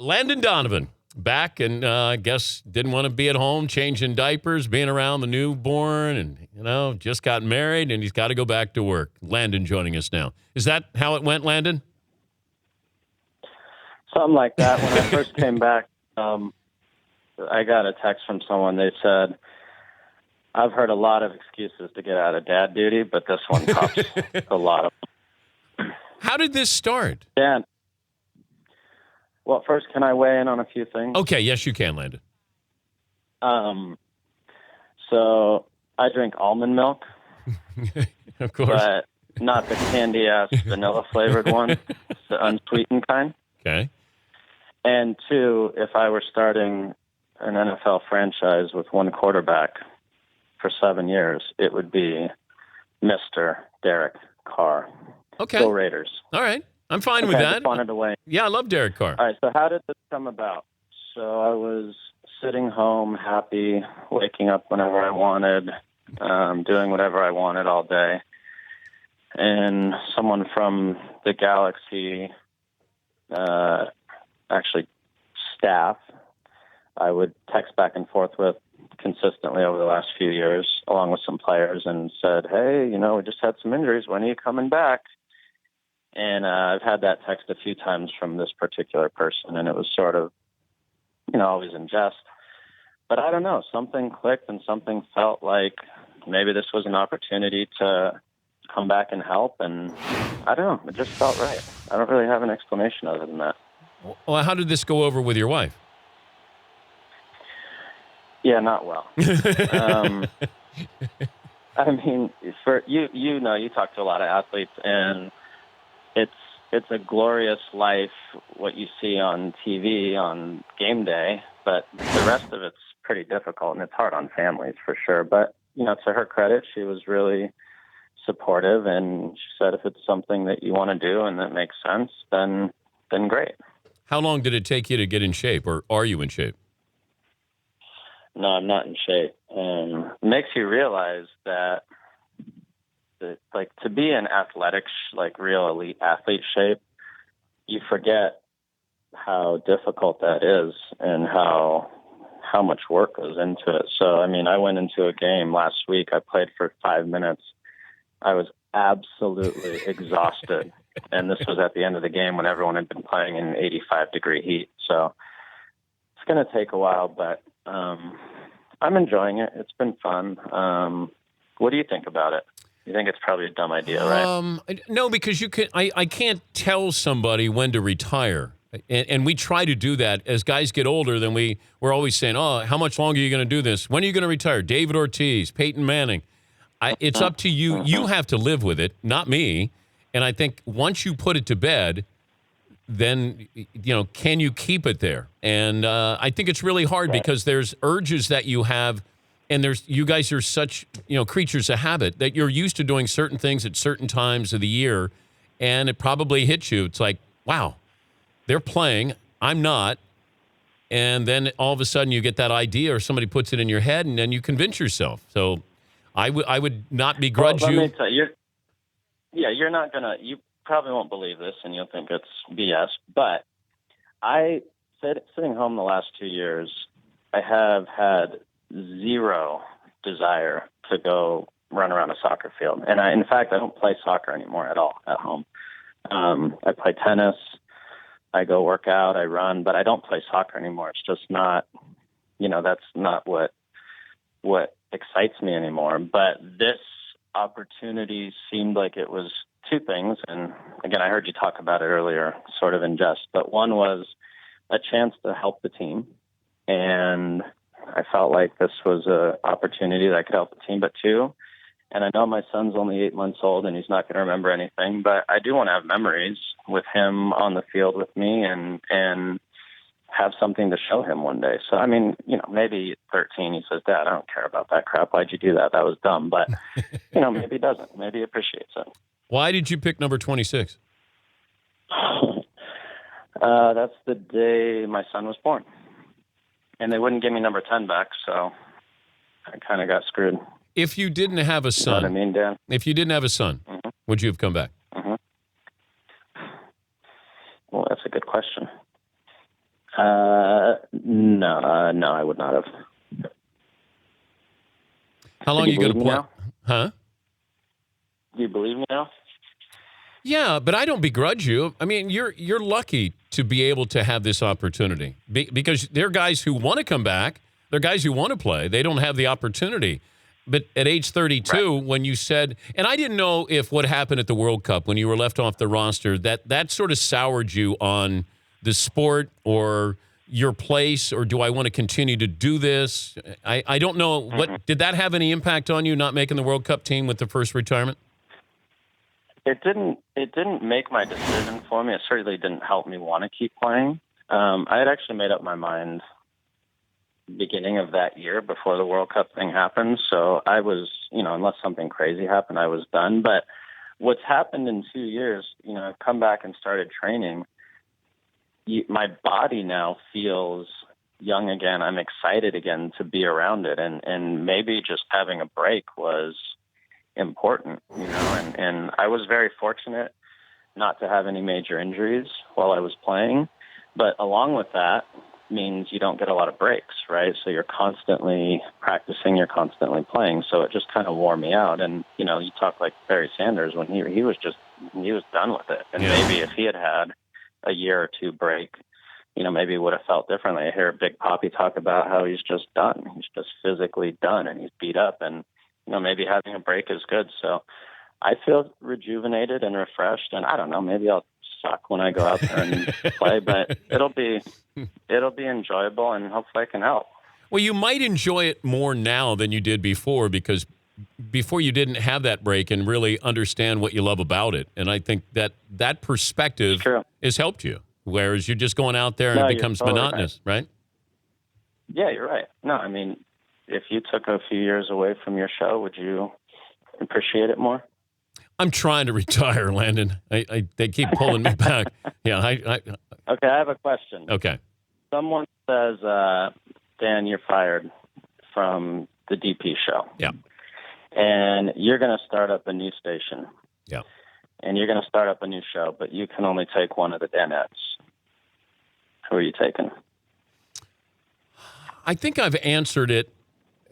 Landon Donovan back, and I guess didn't want to be at home changing diapers, being around the newborn, and, just got married, and he's got to go back to work. Landon joining us now. Is that how it went, Landon? Something like that. When I first came back, I got a text from someone. They said, I've heard a lot of excuses to get out of dad duty, but this one tops a lot of them. How did this start? Dan, well, first, can I weigh in on a few things? Okay, yes, you can, Landon. So I drink almond milk. Of course. But not the candy-ass vanilla-flavored one. It's the unsweetened kind. Okay. And two, if I were starting an NFL franchise with one quarterback for 7 years, it would be Mr. Derek Carr. Okay. Go Raiders. All right. I'm fine with I that. just wanted to weigh. Yeah, I love Derek Carr. All right, so how did this come about? So I was sitting home, happy, waking up whenever I wanted, doing whatever I wanted all day. And someone from the Galaxy, actually staff, I would text back and forth with consistently over the last few years, along with some players, and said, hey, we just had some injuries. When are you coming back? And I've had that text a few times from this particular person, and it was sort of, always in jest. But I don't know, something clicked and something felt like maybe this was an opportunity to come back and help, and I don't know, it just felt right. I don't really have an explanation other than that. Well, how did this go over with your wife? Yeah, not well. I mean, for you talk to a lot of athletes, and it's a glorious life, what you see on TV on game day, but the rest of it's pretty difficult, and it's hard on families for sure. But, to her credit, she was really supportive, and she said if it's something that you want to do and that makes sense, then great. How long did it take you to get in shape, or are you in shape? No, I'm not in shape. And it makes you realize that to be in athletic, real elite athlete shape, you forget how difficult that is and how much work goes into it. So, I went into a game last week. I played for 5 minutes. I was absolutely exhausted. And this was at the end of the game when everyone had been playing in 85-degree heat. So it's going to take a while, but I'm enjoying it. It's been fun. What do you think about it? You think it's probably a dumb idea, right? No, because I can't tell somebody when to retire. And we try to do that as guys get older. Then we're always saying, oh, how much longer are you going to do this? When are you going to retire? David Ortiz, Peyton Manning. It's up to you. You have to live with it, not me. And I think once you put it to bed, then, can you keep it there? And I think it's really hard because there's urges that you have, and you guys are such, creatures of habit that you're used to doing certain things at certain times of the year, and it probably hits you. It's like, wow, they're playing, I'm not. And then all of a sudden you get that idea or somebody puts it in your head, and then you convince yourself. So I would not begrudge you. Let me tell you, you're not going to, you probably won't believe this and you'll think it's BS, but sitting home the last 2 years, I have had zero desire to go run around a soccer field. And in fact, I don't play soccer anymore at all at home. I play tennis, I go work out, I run, but I don't play soccer anymore. It's just not, that's not what excites me anymore. But this opportunity seemed like it was two things. And again, I heard you talk about it earlier, sort of in jest, but one was a chance to help the team. And I felt like this was an opportunity that I could help the team. But two, and I know my son's only 8 months old and he's not going to remember anything, but I do want to have memories with him on the field with me and have something to show him one day. So, maybe at 13 he says, Dad, I don't care about that crap. Why'd you do that? That was dumb. But, maybe he doesn't. Maybe he appreciates it. Why did you pick number 26? That's the day my son was born. And they wouldn't give me number 10 back, so I kind of got screwed. If you didn't have a son, you know what I mean, Dan? If you didn't have a son, would you have come back? Well, that's a good question. No, I would not have. How long are you going to play? Now? Huh? Do you believe me now? Yeah, but I don't begrudge you. I mean, you're lucky to be able to have this opportunity because there are guys who want to come back. There are guys who want to play. They don't have the opportunity. But at age 32, right, when you said, and I didn't know if what happened at the World Cup when you were left off the roster, that sort of soured you on the sport or your place, or do I want to continue to do this? I don't know. What did that have any impact on you, not making the World Cup team with the first retirement? It didn't make my decision for me. It certainly didn't help me want to keep playing. I had actually made up my mind beginning of that year before the World Cup thing happened. So I was, unless something crazy happened, I was done. But what's happened in 2 years, I've come back and started training. My body now feels young again. I'm excited again to be around it. And maybe just having a break was important, and I was very fortunate not to have any major injuries while I was playing. But along with that means you don't get a lot of breaks, right? So you're constantly practicing, you're constantly playing. So it just kind of wore me out. And, you talk like Barry Sanders when he was done with it. And maybe if he had had a year or two break, maybe it would have felt differently. I hear Big Papi talk about how he's just done. He's just physically done and he's beat up, and maybe having a break is good. So I feel rejuvenated and refreshed, and I don't know, maybe I'll suck when I go out there and play, but it'll be enjoyable, and hopefully I can help. Well, you might enjoy it more now than you did before, because before you didn't have that break and really understand what you love about it. And I think that perspective has helped you, whereas you're just going out there and it becomes totally monotonous, right? Yeah, you're right. No, I mean, if you took a few years away from your show, would you appreciate it more? I'm trying to retire, Landon. They keep pulling me back. Yeah. Okay, I have a question. Okay. Someone says, Dan, you're fired from the DP show. Yeah. And you're going to start up a new station. Yeah. And you're going to start up a new show, but you can only take one of the Danettes. Who are you taking? I think I've answered it,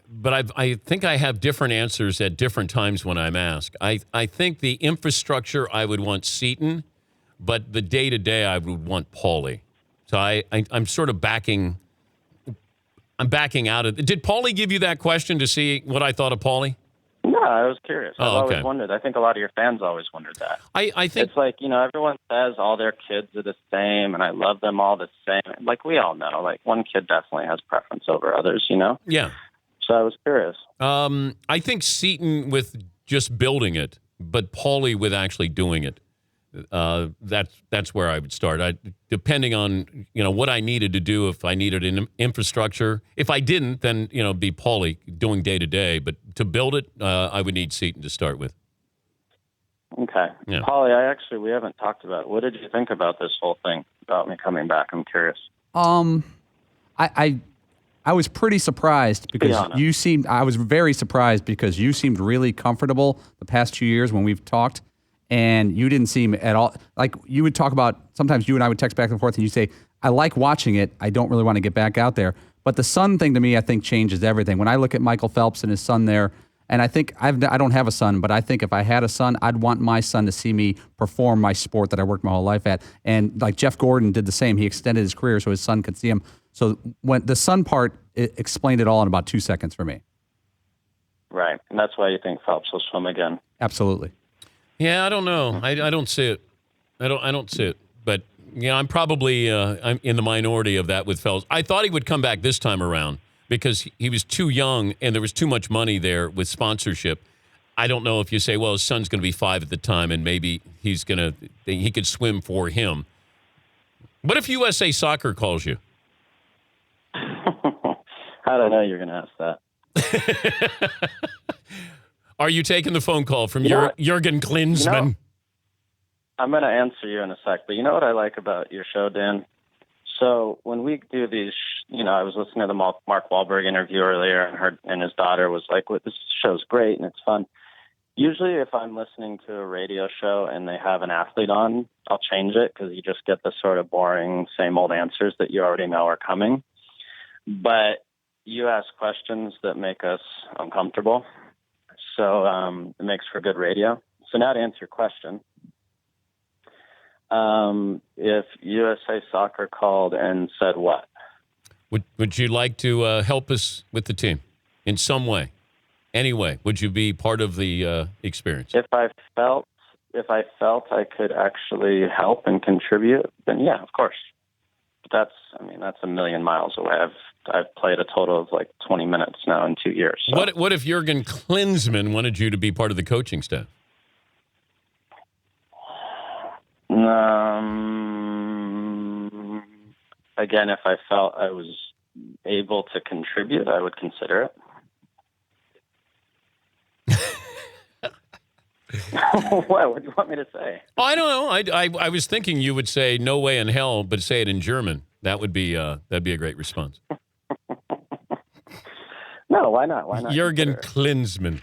but I think I have different answers at different times when I'm asked. I think the infrastructure, I would want Seton, but the day-to-day, I would want Paulie. So I'm sort of backing out of it. Did Paulie give you that question to see what I thought of Paulie? No, I was curious. I've okay. always wondered. I think a lot of your fans always wondered that. I think it's like, everyone says all their kids are the same, and I love them all the same. Like, we all know, like, one kid definitely has preference over others, Yeah. So I was curious. I think Seton with just building it, but Paulie with actually doing it. That's where I would start. Depending on what I needed to do. If I needed an infrastructure, if I didn't, then be Paulie doing day to day. But to build it, I would need Seton to start with. Okay, yeah. Paulie, we haven't talked about. What did you think about this whole thing about me coming back? I'm curious. I was pretty surprised because I was very surprised because you seemed really comfortable the past 2 years when we've talked, and you didn't seem at all like you would talk about. Sometimes you and I would text back and forth, and you say, "I like watching it. I don't really want to get back out there." But the son thing to me, I think, changes everything. When I look at Michael Phelps and his son there, and I think I don't have a son, but I think if I had a son, I'd want my son to see me perform my sport that I worked my whole life at. And like Jeff Gordon did the same. He extended his career so his son could see him. So when the son part, it explained it all in about 2 seconds for me. Right, and that's why you think Phelps will swim again. Absolutely. Yeah, I don't know. I don't see it. I don't see it. But I'm probably I'm in the minority of that with Phelps. I thought he would come back this time around because he was too young and there was too much money there with sponsorship. I don't know if you say, well, his son's going to be 5 at the time and maybe he could swim for him. What if USA Soccer calls you? I don't know you're going to ask that. Are you taking the phone call from Jurgen Klinsmann? I'm going to answer you in a sec, but you know what I like about your show, Dan? So when we do these, I was listening to the Mark Wahlberg interview earlier, and his daughter was like, well, "This show's great and it's fun." Usually, if I'm listening to a radio show and they have an athlete on, I'll change it because you just get the sort of boring, same old answers that you already know are coming. but you ask questions that make us uncomfortable. So it makes for good radio. So now to answer your question, if USA Soccer called and said what? Would you like to help us with the team in some way? Any way? Would you be part of the experience? If I felt I could actually help and contribute, then yeah, of course. But that's a million miles away. I've played a total of like 20 minutes now in 2 years. So. What if Jurgen Klinsmann wanted you to be part of the coaching staff? Again, if I felt I was able to contribute, I would consider it. What do you want me to say? Oh, I don't know. I was thinking you would say no way in hell, but say it in German. That'd be a great response. No, why not? Why not? Jurgen Klinsmann.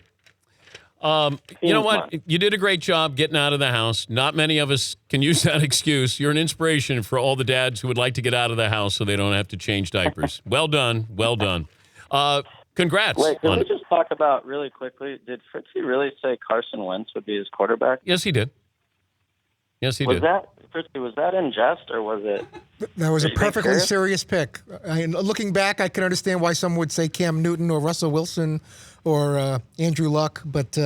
You know what? You did a great job getting out of the house. Not many of us can use that excuse. You're an inspiration for all the dads who would like to get out of the house so they don't have to change diapers. Well done. Well done. Congrats. Wait, can we just talk about really quickly, did Fritzy really say Carson Wentz would be his quarterback? Yes, he did. Yes, he did. Fritzy, was that in jest or was it? That was a perfectly serious pick. Looking back, I can understand why some would say Cam Newton or Russell Wilson or Andrew Luck, but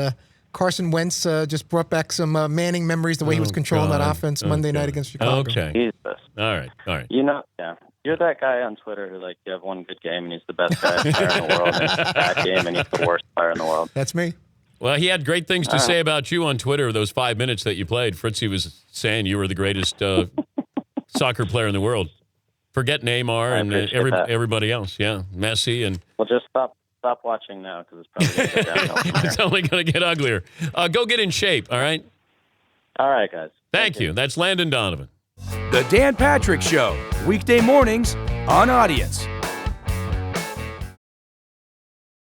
Carson Wentz just brought back some Manning memories, the way he was controlling that offense Monday night against Chicago. Okay. Jesus. All right. You know, yeah. You're that guy on Twitter who, like, you have one good game and he's the best player in the world, and a bad game and he's the worst player in the world. That's me. Well, he had great things to say about you on Twitter those 5 minutes that you played. Fritzy was saying you were the greatest soccer player in the world. Forget Neymar and everybody else. Yeah, Messi. Well, just stop watching now because it's probably going to go downhill. It's only going to get uglier. Go get in shape, all right? All right, guys. Thank you. That's Landon Donovan. The Dan Patrick Show, weekday mornings on Audience.